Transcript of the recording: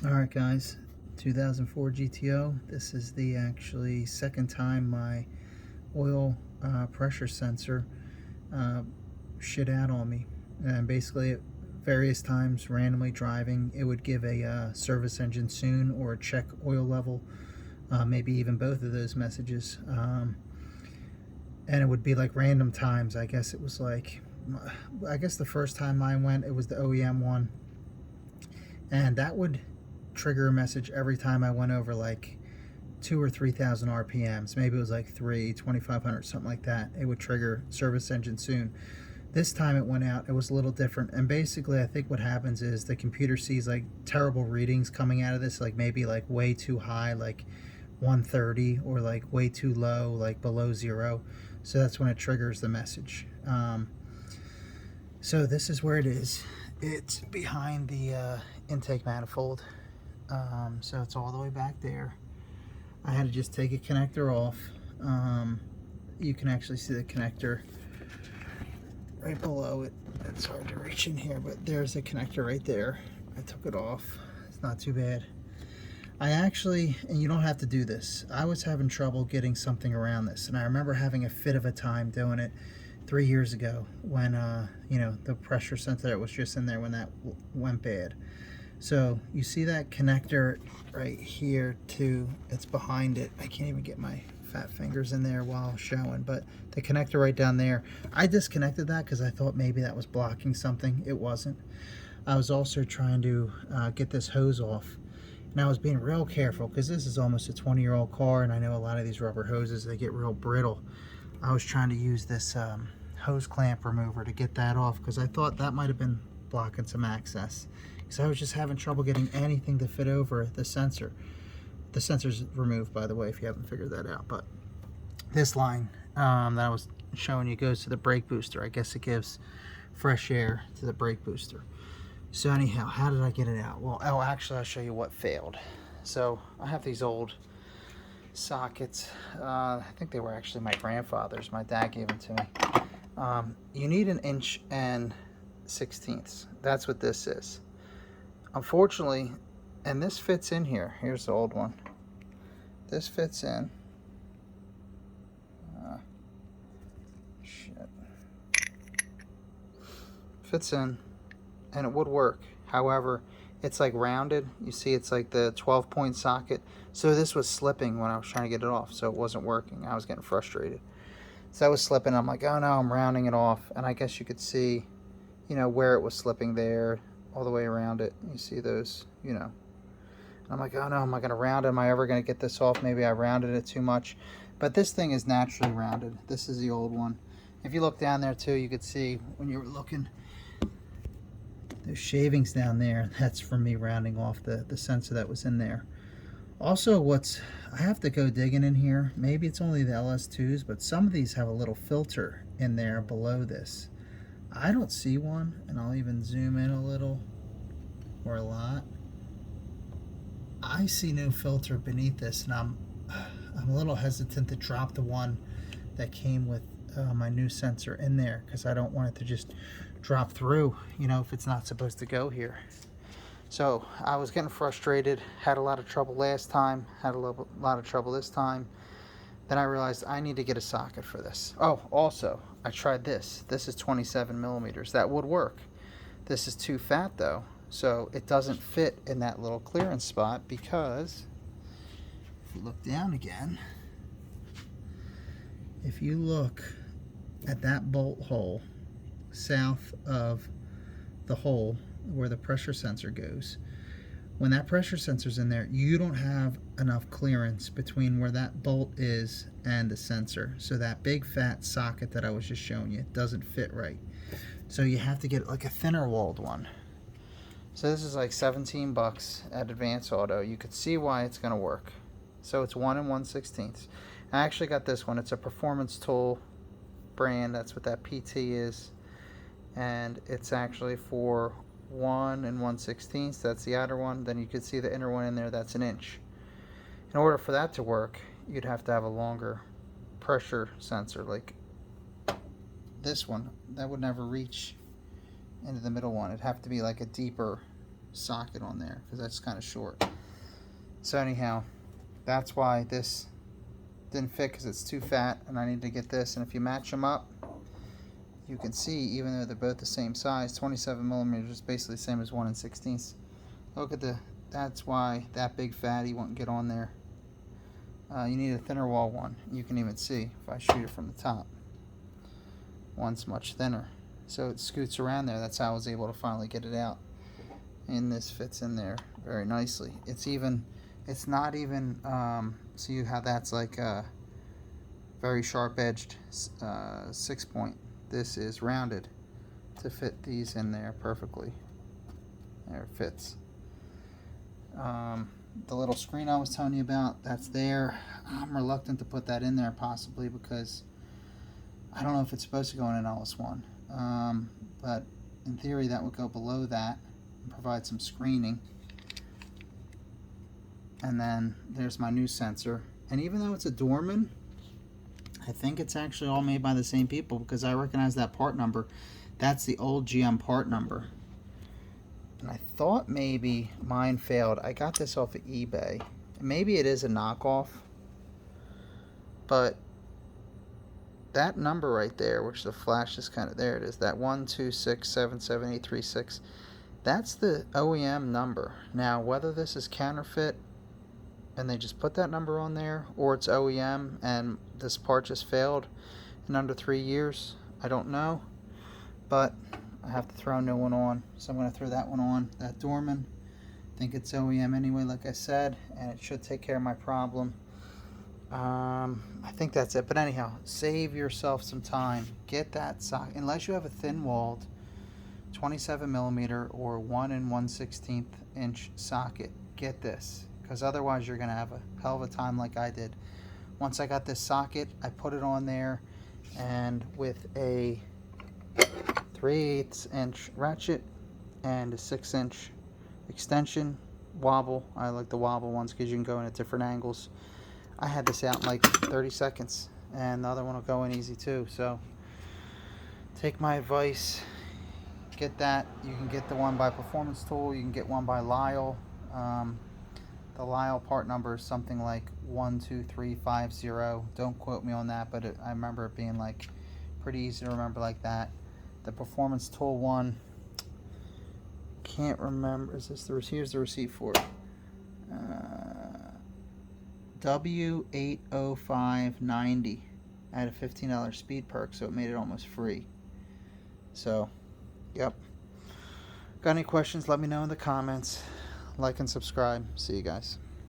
Alright guys, 2004 GTO. This is the actually second time my oil pressure sensor uh, shit out on me. And basically at various times randomly driving, it would give a service engine soon or a check oil level, maybe even both of those messages. And it would be like random times. I guess it was like, I guess the first time mine went, it was the OEM one. And that would trigger a message every time I went over like 2 or 3,000 RPMs. Maybe it was like 2,500, something like that. It would trigger service engine soon. This time it went out, it was a little different. And basically I think what happens is the computer sees like terrible readings coming out of this, like maybe like way too high, like 130, or like way too low, like below 0. So that's when it triggers the message. So this is where it is. It's behind the intake manifold. So it's all the way back there. I had to just take a connector off. You can actually see the connector right below it. It's hard to reach in here, but there's a connector right there. I took it off. It's not too bad. I actually, and you don't have to do this, I was having trouble getting something around this, and I remember having a fit of a time doing it 3 years ago when you know, the pressure sensor that was just in there when that went bad. So you see that connector right here too, it's behind it. I can't even get my fat fingers in there while showing, but the connector right down there, I disconnected that because I thought maybe that was blocking something. It wasn't. I was also trying to get this hose off, and I was being real careful because this is almost a 20-year-old car, and I know a lot of these rubber hoses, they get real brittle. I was trying to use this hose clamp remover to get that off because I thought that might have been blocking some access, because I was just having trouble getting anything to fit over the sensor. The sensor's removed, by the way, if you haven't figured that out. But this line that I was showing you goes to the brake booster. I guess it gives fresh air to the brake booster. So anyhow, how did I get it out? Well, oh, actually, I'll show you what failed. So I have these old sockets. I think they were actually my grandfather's. My dad gave them to me. You need 1 16 inches. That's what this is. Unfortunately, and this fits in here. Here's the old one. This fits in. Shit. Fits in, and it would work. However, it's like rounded. You see, it's like the 12-point socket. So this was slipping when I was trying to get it off, so it wasn't working. I was getting frustrated. So I was slipping. I'm like, oh no, I'm rounding it off. And I guess you could see, you know, where it was slipping there, all the way around it. You see those, you know. And I'm like, oh no, am I going to round it? Am I ever going to get this off? Maybe I rounded it too much. But this thing is naturally rounded. This is the old one. If you look down there too, you could see when you were looking, those shavings down there, that's from me rounding off the sensor that was in there. Also, I have to go digging in here. Maybe it's only the LS2s, but some of these have a little filter in there below this. I don't see one, and I'll even zoom in a little, or a lot. I see no filter beneath this, and I'm a little hesitant to drop the one that came with my new sensor in there, because I don't want it to just drop through, you know, if it's not supposed to go here. So I was getting frustrated, had a lot of trouble last time, had a lot of trouble this time. Then I realized I need to get a socket for this. Oh, also, I tried this. This is 27 millimeters. That would work. This is too fat though, so it doesn't fit in that little clearance spot, because if you look down again, if you look at that bolt hole south of the hole where the pressure sensor goes, when that pressure sensor's in there, you don't have enough clearance between where that bolt is and the sensor. So that big fat socket that I was just showing you doesn't fit right. So you have to get like a thinner walled one. So this is like 17 bucks at Advance Auto. You could see why it's going to work. So it's 1 1/16. I actually got this one. It's a Performance Tool brand. That's what that PT is. And it's actually for 1 1/16. That's the outer one. Then you could see the inner one in there. That's 1 inch. In order for that to work, you'd have to have a longer pressure sensor, like this one. That would never reach into the middle one. It'd have to be like a deeper socket on there because that's kind of short. So anyhow, that's why this didn't fit, because it's too fat, and I need to get this. And if you match them up, you can see, even though they're both the same size, 27 millimeters is basically the same as 1 16th. Look at that's why that big fatty won't get on there. You need a thinner wall one. You can even see if I shoot it from the top. One's much thinner, so it scoots around there. That's how I was able to finally get it out. And this fits in there very nicely. It's not even, see how that's like a very sharp edged 6-point. This is rounded to fit these in there perfectly. There it fits. The little screen I was telling you about, that's there. I'm reluctant to put that in there, possibly because I don't know if it's supposed to go in an LS1. But in theory that would go below that and provide some screening. And then there's my new sensor. And even though it's a Dorman, I think it's actually all made by the same people, because I recognize that part number. That's the old GM part number. And I thought maybe mine failed. I got this off of eBay. Maybe it is a knockoff. But that number right there, which the flash is kind of, there it is, that 126777836, that's the OEM number. Now, whether this is counterfeit and they just put that number on there, or it's OEM and this part just failed in under 3 years, I don't know. But I have to throw a new one on, so I'm going to throw that one on, that Dorman. I think it's OEM anyway, like I said, and it should take care of my problem. I think that's it. But anyhow, save yourself some time. Get that socket, unless you have a thin-walled 27 millimeter or 1 1/16 inch socket. Get this, because otherwise you're going to have a hell of a time like I did. Once I got this socket, I put it on there, and with a 3/8 inch ratchet and a 6-inch extension wobble, I like the wobble ones because you can go in at different angles, I had this out in like 30 seconds, and the other one will go in easy too. So take my advice, get that. You can get the one by Performance Tool, you can get one by Lyle. The Lyle part number is something like 12350. Don't quote me on that, but I remember it being like pretty easy to remember like that. The Performance Tool one, can't remember. Is this the receipt? Here's the receipt for it. W80590. I had a $15 speed perk, so it made it almost free. So, yep. Got any questions? Let me know in the comments. Like and subscribe. See you guys.